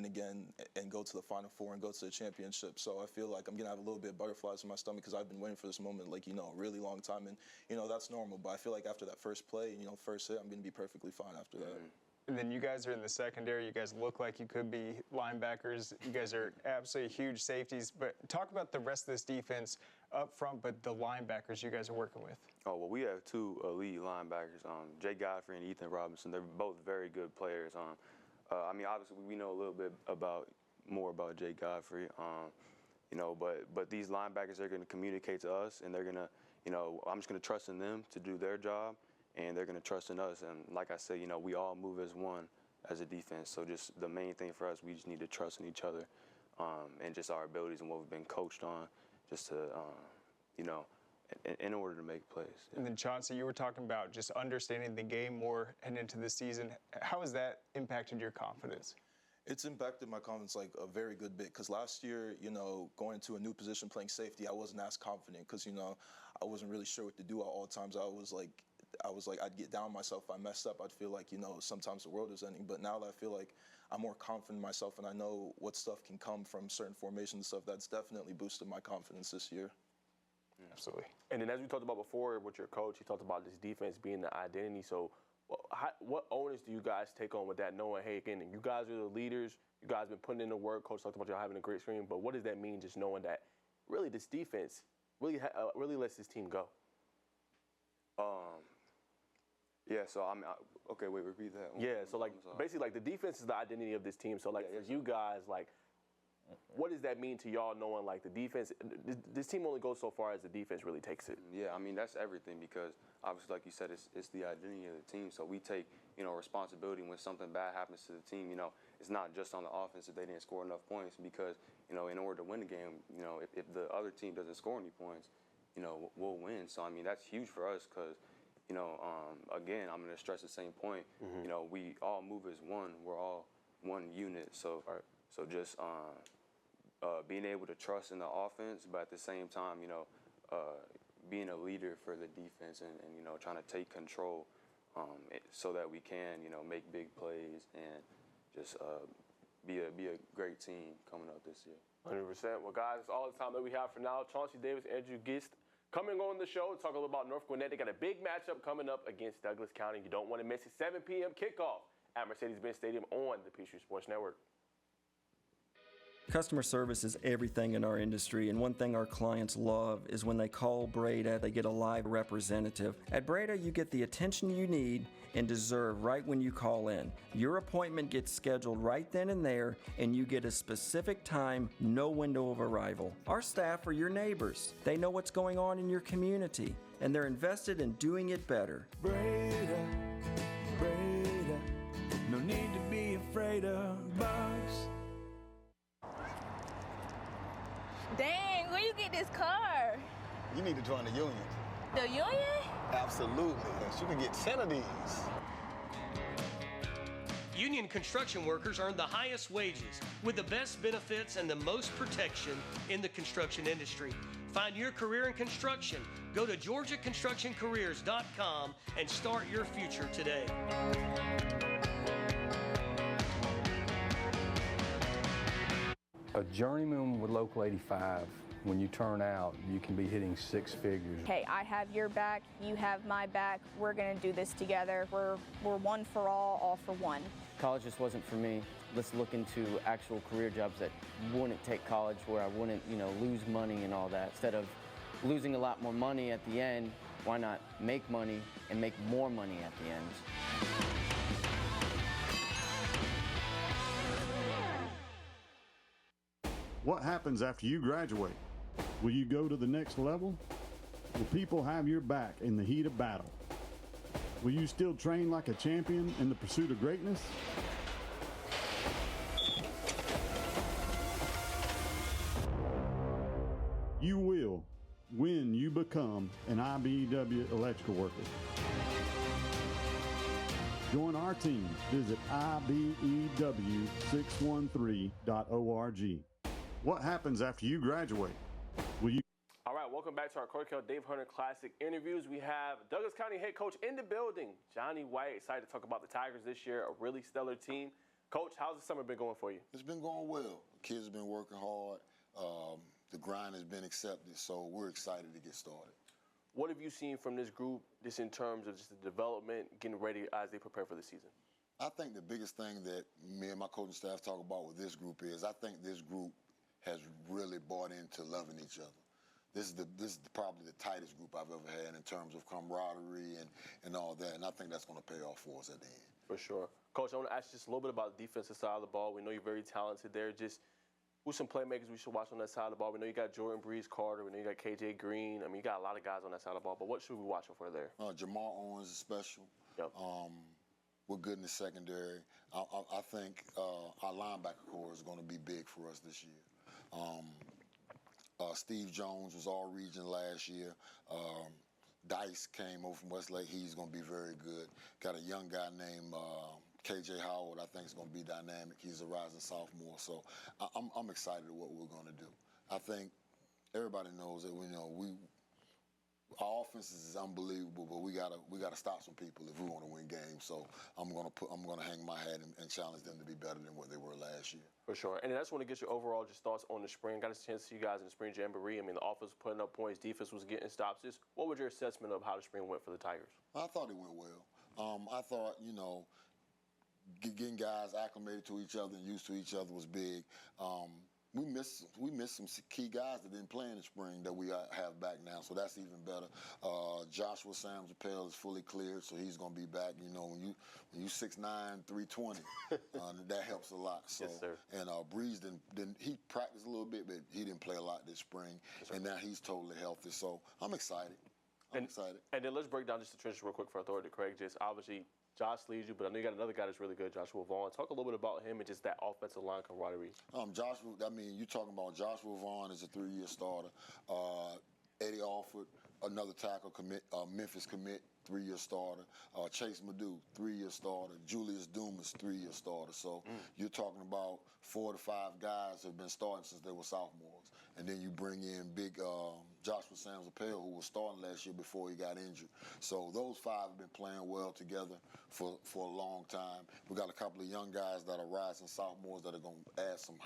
again and go to the Final Four and go to the championship. So I feel like I'm going to have a little bit of butterflies in my stomach because I've been waiting for this moment, like, a really long time. And, that's normal. But I feel like after that first play, first hit, I'm going to be perfectly fine after that. And then you guys are in the secondary. You guys look like you could be linebackers. You guys are absolutely huge safeties. But talk about the rest of this defense. up front, but the linebackers you guys are working with? Oh, well, we have two elite linebackers, Jay Godfrey and Ethan Robinson. They're both very good players. I mean, obviously, we know a little bit more about Jay Godfrey, you know, but these linebackers are going to communicate to us, and they're going to, you know, I'm just going to trust in them to do their job, and they're going to trust in us. And like I said, you know, we all move as one as a defense. So just the main thing for us, we just need to trust in each other, and just our abilities and what we've been coached on, just to, you know, in order to make plays. Yeah. And then Chauncey, you were talking about just understanding the game more heading into the season. How has that impacted your confidence? It's impacted my confidence like a very good bit, because last year, you know, going into a new position playing safety, I wasn't as confident because, you know, I wasn't really sure what to do at all times. I was like, I'd get down on myself. If I messed up, I'd feel like, you know, sometimes the world is ending. But now that I feel like I'm more confident in myself and I know what stuff can come from certain formations and stuff, that's definitely boosted my confidence this year. Absolutely. And then as we talked about before with your coach, he talked about this defense being the identity. So what onus do you guys take on with that, knowing, hey, again, you guys are the leaders, you guys have been putting in the work, coach talked about y'all having a great stream, but what does that mean, just knowing that really this defense really lets this team go? Yeah, so I'm okay. Wait, repeat that. Yeah, so like basically like the defense is the identity of this team. So like for you guys, like what does that mean to y'all, knowing like the defense? This team only goes so far as the defense really takes it. Yeah, I mean that's everything, because obviously, like you said, it's the identity of the team. So we take, you know, responsibility when something bad happens to the team. You know, it's not just on the offense if they didn't score enough points, because, you know, in order to win the game, you know, if the other team doesn't score any points, you know, we'll win. So I mean that's huge for us, because, you know, again, I'm going to stress the same point. Mm-hmm. You know, we all move as one. We're all one unit. So, so just being able to trust in the offense, but at the same time, you know, being a leader for the defense and you know, trying to take control so that we can, you know, make big plays and just be a great team coming up this year. 100%. Well, guys, that's all the time that we have for now. Chauncey Davis, Andrew Gist, coming on the show to talk a little about North Gwinnett. They got a big matchup coming up against Douglas County. You don't want to miss it. 7 p.m. kickoff at Mercedes-Benz Stadium on the Peachtree Sports Network. Customer service is everything in our industry, and one thing our clients love is when they call Breda, they get a live representative. At Breda, you get the attention you need and deserve right when you call in. Your appointment gets scheduled right then and there, and you get a specific time, no window of arrival. Our staff are your neighbors. They know what's going on in your community, and they're invested in doing it better. Breda, Breda, no need to be afraid of bugs. Dang, where you get this car? You need to join the union. The union? Absolutely. You can get 10 of these. Union construction workers earn the highest wages with the best benefits and the most protection in the construction industry. Find your career in construction. Go to GeorgiaConstructionCareers.com and start your future today. A journeyman with Local 85, when you turn out, you can be hitting 6 figures. Hey, I have your back, you have my back. We're gonna do this together. We're one for all for one. College just wasn't for me. Let's look into actual career jobs that wouldn't take college, where I wouldn't, you know, lose money and all that. Instead of losing a lot more money at the end, why not make money and make more money at the end? What happens after you graduate? Will you go to the next level? Will people have your back in the heat of battle? Will you still train like a champion in the pursuit of greatness? You will when you become an IBEW electrical worker. Join our team. Visit IBEW613.org. What happens after you graduate? Will you? All right, welcome back to our Corey Kell Dave Hunter Classic interviews. We have Douglas County head coach in the building, Johnny White. Excited to talk about the Tigers this year, a really stellar team. Coach, how's the summer been going for you? It's been going well. The kids have been working hard. The grind has been accepted, so we're excited to get started. What have you seen from this group, just in terms of just the development, getting ready as they prepare for the season? I think the biggest thing that me and my coaching staff talk about with this group is I think this group has really bought into loving each other. this is probably the tightest group I've ever had in terms of camaraderie and all that. And I think that's going to pay off for us at the end. For sure. Coach, I want to ask you just a little bit about the defensive side of the ball. We know you're very talented there. Just who's some playmakers we should watch on that side of the ball? We know you got Jordan Breeze-Carter. We know you got KJ Green. I mean, you got a lot of guys on that side of the ball. But what should we be watching for there? Jamal Owens is special. Yep. We're good in the secondary. I think our linebacker core is going to be big for us this year. Steve Jones was all-region last year. Dice came over from Westlake. He's going to be very good. Got a young guy named KJ Howard. I think is going to be dynamic. He's a rising sophomore. So I'm excited at what we're going to do. I think everybody knows that our offense is unbelievable, but we gotta stop some people if we want to win games. So I'm gonna hang my hat and challenge them to be better than what they were last year. For sure. And I just want to get your overall just thoughts on the spring. Got a chance to see you guys in the spring jamboree. I mean, the offense was putting up points, defense was getting stops. Just what was your assessment of how the spring went for the Tigers? I thought it went well. I thought, getting guys acclimated to each other and used to each other was big. We missed some key guys that didn't play in the spring that we have back now, so that's even better. Joshua Sams Appel is fully cleared, so he's going to be back. When you 6'9", 320, that helps a lot. So, yes, sir. And Breeze he practiced a little bit, but he didn't play a lot this spring, and now he's totally healthy. So I'm excited. I'm excited. And then let's break down just the trenches real quick for Authority Craig. Just obviously, Josh leads you, but I know you got another guy that's really good, Joshua Vaughn. Talk a little bit about him and just that offensive line camaraderie. You're talking about Joshua Vaughn is a 3-year starter. Eddie Alford, another tackle commit, Memphis commit, 3-year starter. Chase Madu, 3-year starter. Julius Dumas, 3-year starter. So you're talking about 4 to 5 guys who have been starting since they were sophomores. And then you bring in big Joshua Sams Appel, who was starting last year before he got injured. So those 5 have been playing well together for a long time. We got a couple of young guys that are rising sophomores that are going to add some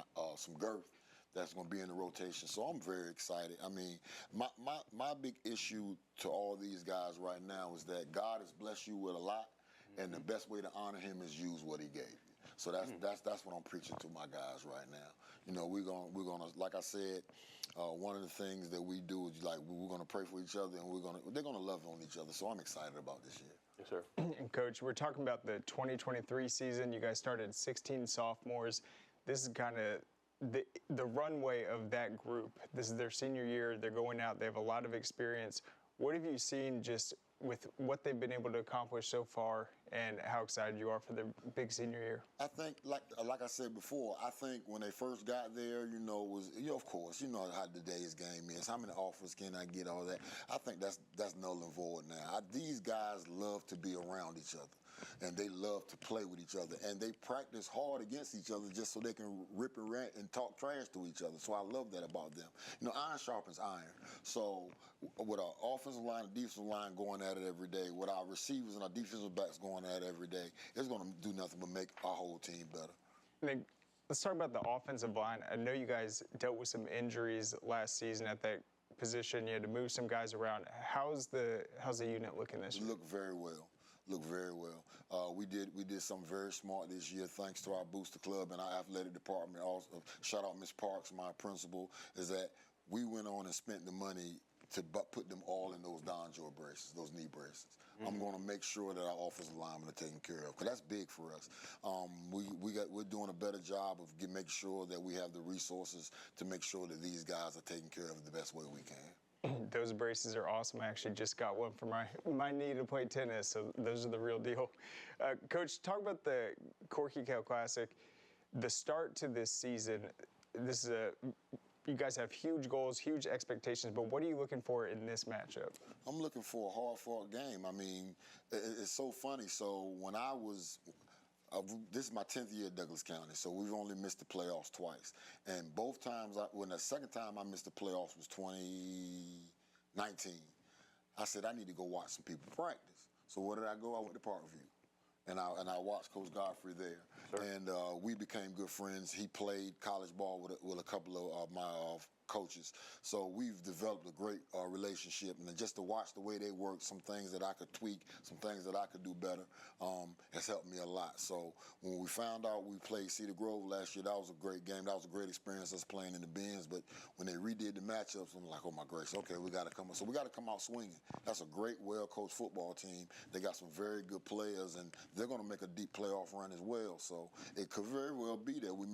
girth that's going to be in the rotation. So I'm very excited. I mean, my big issue to all these guys right now is that God has blessed you with a lot, and the best way to honor him is use what he gave you. So that's what I'm preaching to my guys right now. We're gonna like I said, one of the things that we do is we're gonna pray for each other, and they're gonna love on each other. So I'm excited about this year. Yes, sir. And Coach, we're talking about the 2023 season. You guys started 16 sophomores. This is kind of the runway of that group. This is their senior year. They're going out. They have a lot of experience. What have you seen just with what they've been able to accomplish so far, and how excited you are for their big senior year? I think, like I said before, I think when they first got there, of course, you know how today's game is. How many offers can I get, all that? I think that's null and void now. These guys love to be around each other, and they love to play with each other, and they practice hard against each other just so they can rip and rant and talk trash to each other. So I love that about them. Iron sharpens iron. So with our offensive line and defensive line going at it every day, with our receivers and our defensive backs going at it every day, it's going to do nothing but make our whole team better. Nick, let's talk about the offensive line. I know you guys dealt with some injuries last season at that position. You had to move some guys around. How's the unit looking this year? Look very well. We did something very smart this year, thanks to our booster club and our athletic department. Also, shout out Ms. Parks, my principal, is that we went on and spent the money to put them all in those Donjour braces, those knee braces. I'm going to make sure that our offensive linemen are taken care of, because that's big for us. We're doing a better job of making sure that we have the resources to make sure that these guys are taken care of the best way we can. Those braces are awesome. I actually just got one for my knee to play tennis, so those are the real deal. Coach, talk about the Corky Kell Classic. The start to this season, you guys have huge goals, huge expectations, but what are you looking for in this matchup? I'm looking for a hard-fought game. I mean, it's so funny. So when this is my 10th year at Douglas County, so we've only missed the playoffs twice. And both times, when the second time I missed the playoffs was 2019, I said, I need to go watch some people practice. So where did I go? I went to Parkview. And I watched Coach Godfrey there. Sure. And we became good friends. He played college ball with a couple of my coaches. So we've developed a great relationship, and just to watch the way they work, some things that I could tweak, some things that I could do better, has helped me a lot. So when we found out we played Cedar Grove last year, that was a great game. That was a great experience, us playing in the Benz. But when they redid the matchups, I'm like, oh my gracious, okay, we got to come out. So we got to come out swinging. That's a great, well-coached football team. They got some very good players, and they're going to make a deep playoff run as well. So it could very well be that we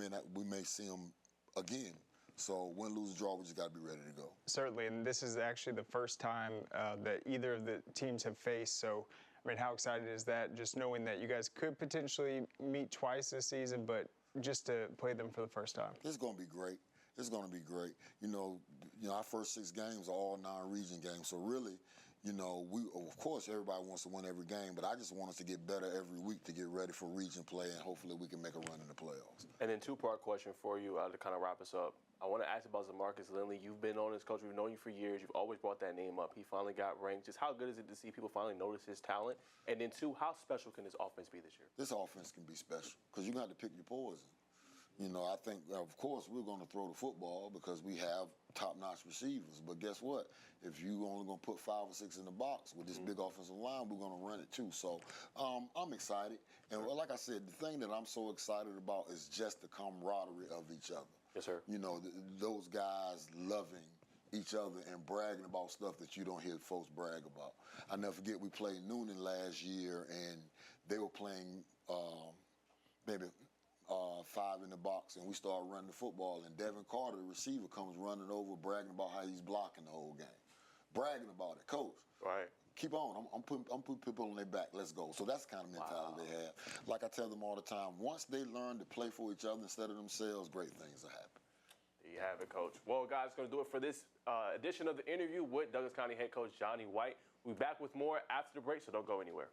may see them again. So win, lose, draw, we just got to be ready to go. Certainly, and this is actually the first time that either of the teams have faced. So, I mean, how excited is that? Just knowing that you guys could potentially meet twice this season, but just to play them for the first time. It's going to be great. It's going to be great. You know, our first 6 games are all non-region games. So really, you know, of course, everybody wants to win every game, but I just want us to get better every week to get ready for region play, and hopefully we can make a run in the playoffs. And then 2-part question for you to kind of wrap us up. I want to ask about Zamarcus Lindley. You've been on this coach. We've known you for years. You've always brought that name up. He finally got ranked. Just how good is it to see people finally notice his talent? And then 2, how special can this offense be this year? This offense can be special because you're going to have to pick your poison. You know, I think, of course, we're going to throw the football because we have top-notch receivers. But guess what? If you only going to put 5 or 6 in the box with this big offensive line, we're going to run it too. So I'm excited. And like I said, the thing that I'm so excited about is just the camaraderie of each other. Yes, sir. You know, those guys loving each other and bragging about stuff that you don't hear folks brag about. I never forget we played Noonan last year, and they were playing maybe 5 in the box, and we started running the football, and Devin Carter, the receiver, comes running over bragging about how he's blocking the whole game. Bragging about it. Coach, right. Keep on. I'm putting people on their back. Let's go. So that's the kind of mentality they have. Like I tell them all the time, once they learn to play for each other instead of themselves, great things will happen. There you have it, Coach. Well, guys, going to do it for this edition of the interview with Douglas County head coach Johnny White. We'll be back with more after the break, so don't go anywhere.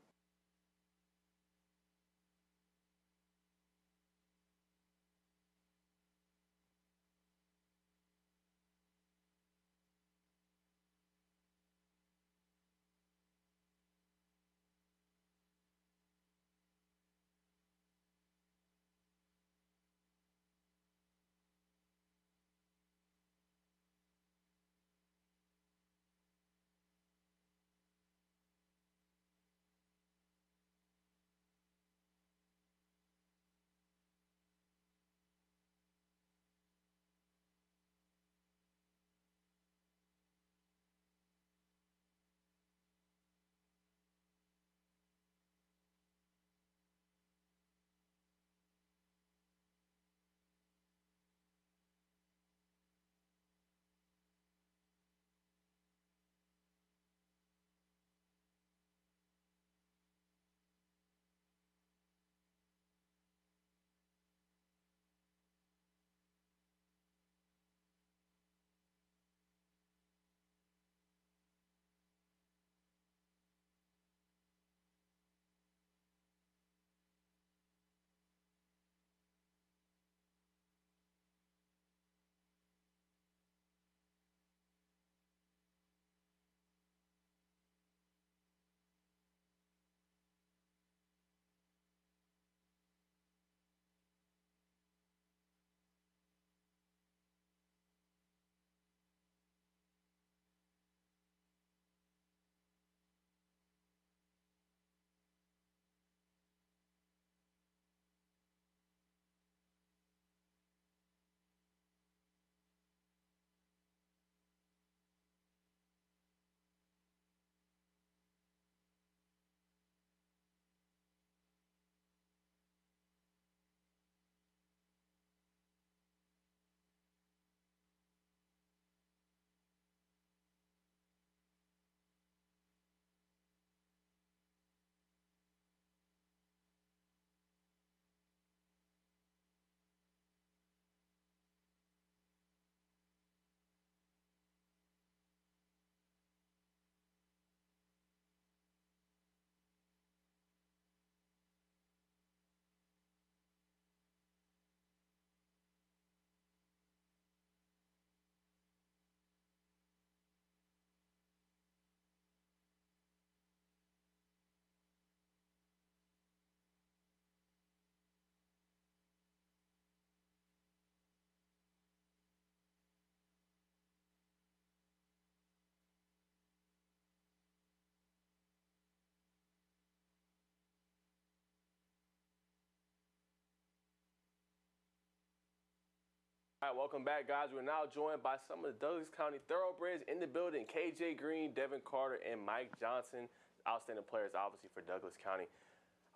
All right, welcome back, guys. We're now joined by some of the Douglas County thoroughbreds in the building. KJ Green, Devin Carter, and Mike Johnson, outstanding players, obviously, for Douglas County.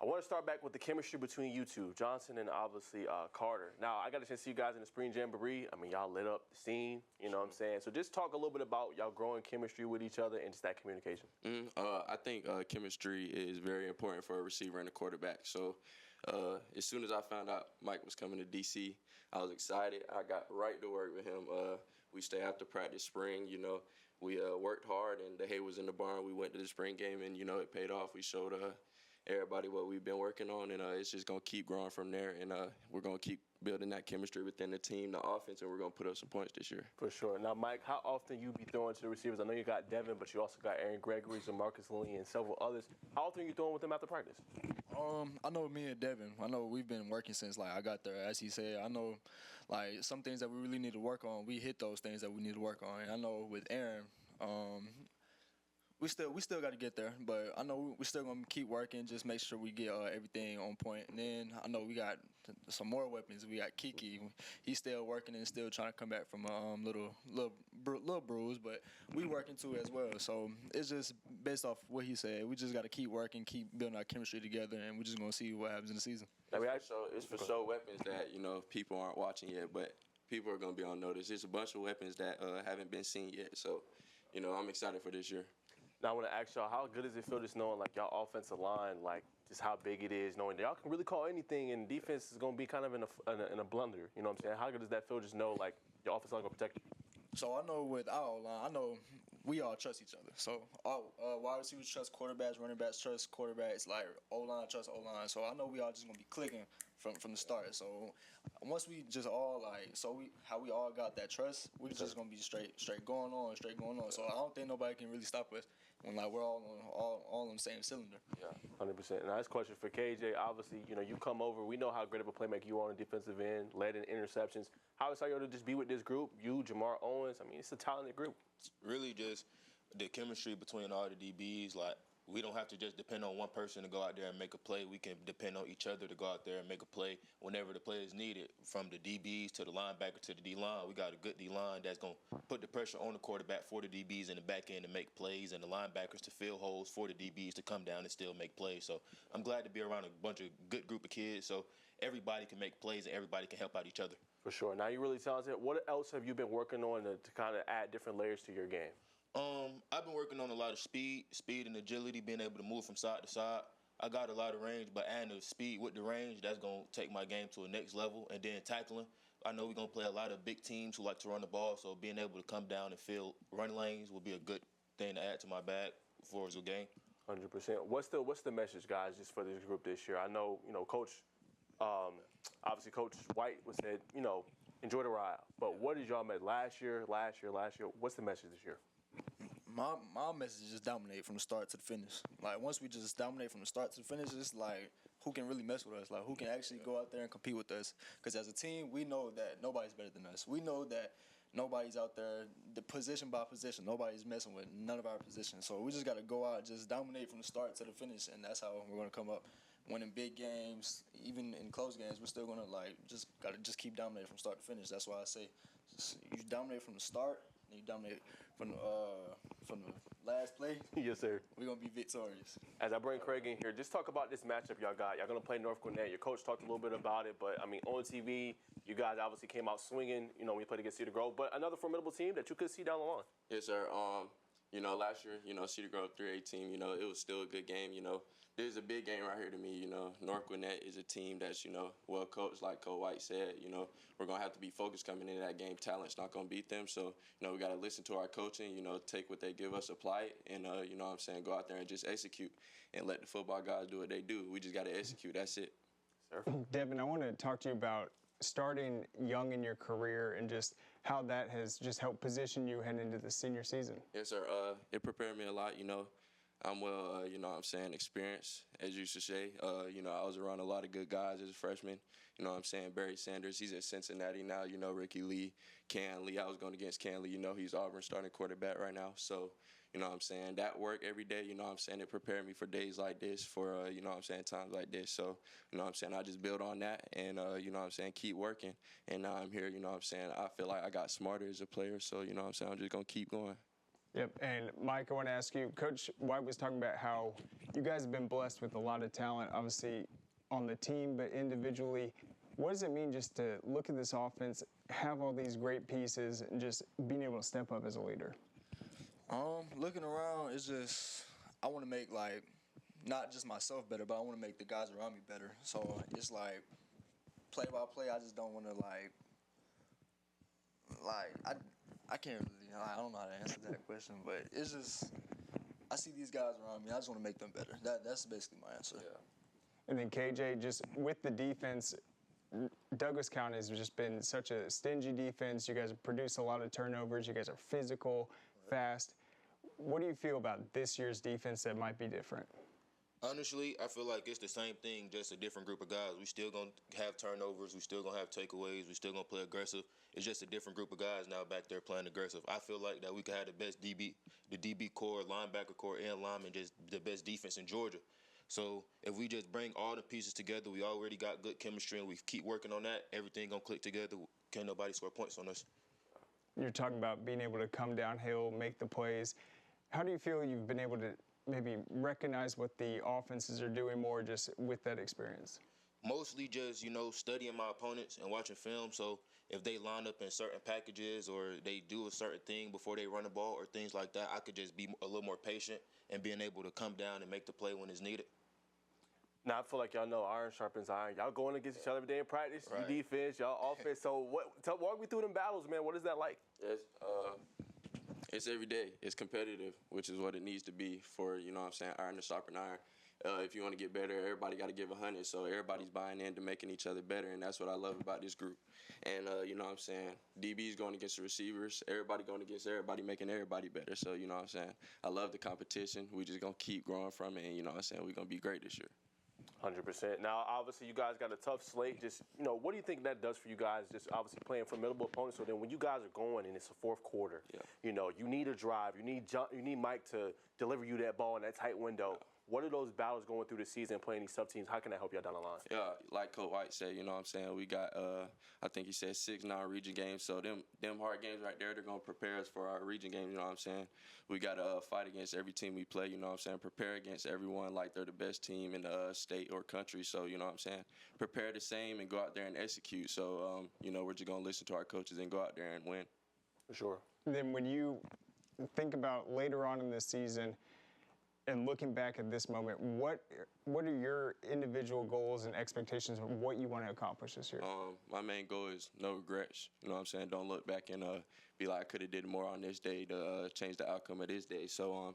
I want to start back with the chemistry between you two, Johnson and obviously Carter. Now, I got a chance to see you guys in the spring jamboree. I mean, y'all lit up the scene, you know what I'm saying? So just talk a little bit about y'all growing chemistry with each other and just that communication. I think chemistry is very important for a receiver and a quarterback. So as soon as I found out Mike was coming to DC, I was excited. I got right to work with him. We stayed after practice spring, you know. We worked hard, and the hay was in the barn. We went to the spring game, and, you know, it paid off. We showed everybody what we've been working on, and it's just going to keep growing from there, and we're going to keep building that chemistry within the team, the offense, and we're going to put up some points this year. For sure. Now, Mike, how often you be throwing to the receivers? I know you got Devin, but you also got Aaron Gregory, Marcus Lee, and several others. How often are you throwing with them after practice? I know me and Devin, I know we've been working since, like, I got there. As he said, I know, like, some things that we really need to work on, we hit those things that we need to work on. And I know with Aaron, we still got to get there, but I know we're still going to keep working, just make sure we get everything on point. And then I know we got some more weapons. We got Kiki. He's still working and still trying to come back from a little bruise, but we working too as well. So it's just based off what he said. We just got to keep working, keep building our chemistry together, and we're just going to see what happens in the season. It's for sure weapons that, you know, people aren't watching yet, but people are going to be on notice. There's a bunch of weapons that haven't been seen yet. So, you know, I'm excited for this year. Now, I want to ask y'all, how good does it feel just knowing, like, y'all offensive line, like, just how big it is, knowing that y'all can really call anything, and defense is going to be kind of in a blunder, you know what I'm saying? How good does that feel just know, like, your offensive line going to protect you? So I know with our line, I know we all trust each other. So our wide receivers trust quarterbacks, running backs trust quarterbacks, like O-line trust O-line. So I know we all just going to be clicking from the start. So once we just all, like, how we all got that trust, we're just going to be straight going on. So I don't think nobody can really stop us when, like, we're all on the same cylinder. Yeah, 100%. Now, this question for KJ, obviously, you know, you come over. We know how great of a playmaker you are on the defensive end, led in interceptions. How excited are you to just be with this group? You, Jamar Owens. I mean, it's a talented group. It's really just the chemistry between all the DBs. Like, we don't have to just depend on one person to go out there and make a play. We can depend on each other to go out there and make a play whenever the play is needed. From the DBs to the linebacker to the D-line, we got a good D-line that's going to put the pressure on the quarterback for the DBs in the back end to make plays, and the linebackers to fill holes for the DBs to come down and still make plays. So I'm glad to be around a bunch of good group of kids so everybody can make plays and everybody can help out each other. For sure. Now, you're really talented. What else have you been working on to kind of add different layers to your game? I've been working on a lot of speed and agility, being able to move from side to side. I got a lot of range, but adding the speed with the range, that's going to take my game to a next level. And then tackling, I know we're going to play a lot of big teams who like to run the ball, so being able to come down and fill run lanes will be a good thing to add to my bag for the game. 100%. What's the message, guys, just for this group this year? I know, you know, Coach, obviously Coach White said, you know, enjoy the ride. But what did y'all make last year? What's the message this year? My message is just dominate from the start to the finish. Like, once we just dominate from the start to the finish, it's like, who can really mess with us? Like, who can actually go out there and compete with us? Because as a team, we know that nobody's better than us. We know that nobody's out there, the position by position, nobody's messing with none of our positions. So we just got to go out and just dominate from the start to the finish, and that's how we're going to come up. Winning big games, even in close games, we're still going to, like, got to keep dominating from start to finish. That's why I say you dominate from the start, and you dominate from the last play. Yes, sir. We're going to be victorious. As I bring Craig in here, just talk about this matchup y'all got. Y'all going to play North Gwinnett. Your coach talked a little bit about it, but, I mean, on TV, you guys obviously came out swinging, you know, when you played against Cedar Grove, but another formidable team that you could see down the line. Yes, sir. You know, last year, you know, Cedar Grove 3A team, you know, it was still a good game. You know, there's a big game right here to me. You know, North Gwinnett is a team that's, you know, well coached, like Coach White said. You know, we're going to have to be focused coming into that game. Talent's not going to beat them. So, you know, we got to listen to our coaching, you know, take what they give us, apply it, and, you know what I'm saying, go out there and just execute and let the football guys do what they do. We just got to execute. That's it. Sir. Devin, I want to talk to you about starting young in your career and just how that has just helped position you heading into the senior season. Yes, sir. It prepared me a lot, you know. I'm well, you know what I'm saying, experienced, as you should say. You know, I was around a lot of good guys as a freshman. You know what I'm saying, Barry Sanders, he's at Cincinnati now. You know, Ricky Lee, Can Lee. I was going against Can Lee. You know, he's Auburn starting quarterback right now. So, you know what I'm saying, that work every day, you know what I'm saying, it prepared me for days like this, for, you know what I'm saying, times like this. So, you know what I'm saying, I just build on that and, you know what I'm saying, keep working. And now I'm here, you know what I'm saying, I feel like I got smarter as a player. So, you know what I'm saying, I'm just going to keep going. Yep, and Mike, I want to ask you, Coach White was talking about how you guys have been blessed with a lot of talent, obviously on the team, but individually. What does it mean just to look at this offense, have all these great pieces, and just being able to step up as a leader? Looking around, it's just, I want to make, like, not just myself better, but I want to make the guys around me better. So it's like, play by play, I just don't want to, I can't really, I don't know how to answer that question, but it's just, I see these guys around me, I just want to make them better. That's basically my answer. Yeah. And then KJ, just with the defense, Douglas County has just been such a stingy defense. You guys have produced a lot of turnovers. You guys are physical, fast. What do you feel about this year's defense that might be different? Honestly, I feel like it's the same thing, just a different group of guys. We still gonna have turnovers. We still gonna have takeaways. We still gonna play aggressive. It's just a different group of guys now back there playing aggressive. I feel like that we could have the best DB, the DB core, linebacker core, and lineman, just the best defense in Georgia. So if we just bring all the pieces together, we already got good chemistry, and we keep working on that, everything gonna click together. Can't nobody score points on us. You're talking about being able to come downhill, make the plays. How do you feel you've been able to maybe recognize what the offenses are doing more just with that experience? Mostly just, you know, studying my opponents and watching film. So if they line up in certain packages or they do a certain thing before they run the ball or things like that, I could just be a little more patient and being able to come down and make the play when it's needed. Now, I feel like y'all know iron sharpens iron. Y'all going against each other every day in practice, Right. your defense, y'all offense. So walk me through them battles, man. What is that like? It's every day. It's competitive, which is what it needs to be for, you know what I'm saying, iron to sharpen iron. If you want to get better, everybody got to give 100. So everybody's buying into making each other better, and that's what I love about this group. And, you know what I'm saying, DB's going against the receivers, everybody going against everybody, making everybody better. So, you know what I'm saying, I love the competition. We just going to keep growing from it, and, you know what I'm saying, we're going to be great this year. 100%. Now, obviously, you guys got a tough slate. Just, you know, what do you think that does for you guys, just obviously playing formidable opponents? So then when you guys are going and it's the fourth quarter, you know, you need a drive. You need Mike to deliver you that ball in that tight window. What are those battles going through the season, playing these sub-teams? How can that help y'all down the line? Yeah, like Coach White said, you know what I'm saying, we got, I think he said 6 non-region games. So them hard games right there, they're going to prepare us for our region games, you know what I'm saying. We got to fight against every team we play, you know what I'm saying, prepare against everyone like they're the best team in the state or country. So, you know what I'm saying, prepare the same and go out there and execute. So, you know, we're just going to listen to our coaches and go out there and win. For sure. And then when you think about later on in the season, and looking back at this moment, what are your individual goals and expectations of what you want to accomplish this year? My main goal is no regrets. You know what I'm saying? Don't look back and be like, I could have did more on this day to change the outcome of this day. So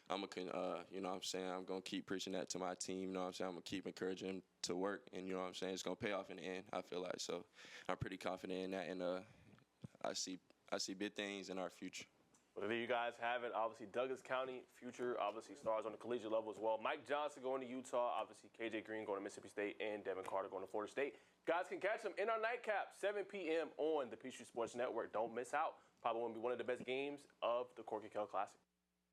I'm going to, you know what I'm saying, I'm going to keep preaching that to my team. You know what I'm saying? I'm going to keep encouraging them to work. And, you know what I'm saying, it's going to pay off in the end, I feel like. So I'm pretty confident in that. And I see big things in our future. Well, there you guys have it. Obviously, Douglas County future, obviously, stars on the collegiate level as well. Mike Johnson going to Utah. Obviously, KJ Green going to Mississippi State. And Devin Carter going to Florida State. Guys can catch them in our nightcap, 7 p.m. on the Peachtree Sports Network. Don't miss out. Probably going to be one of the best games of the Corky Kell Classic.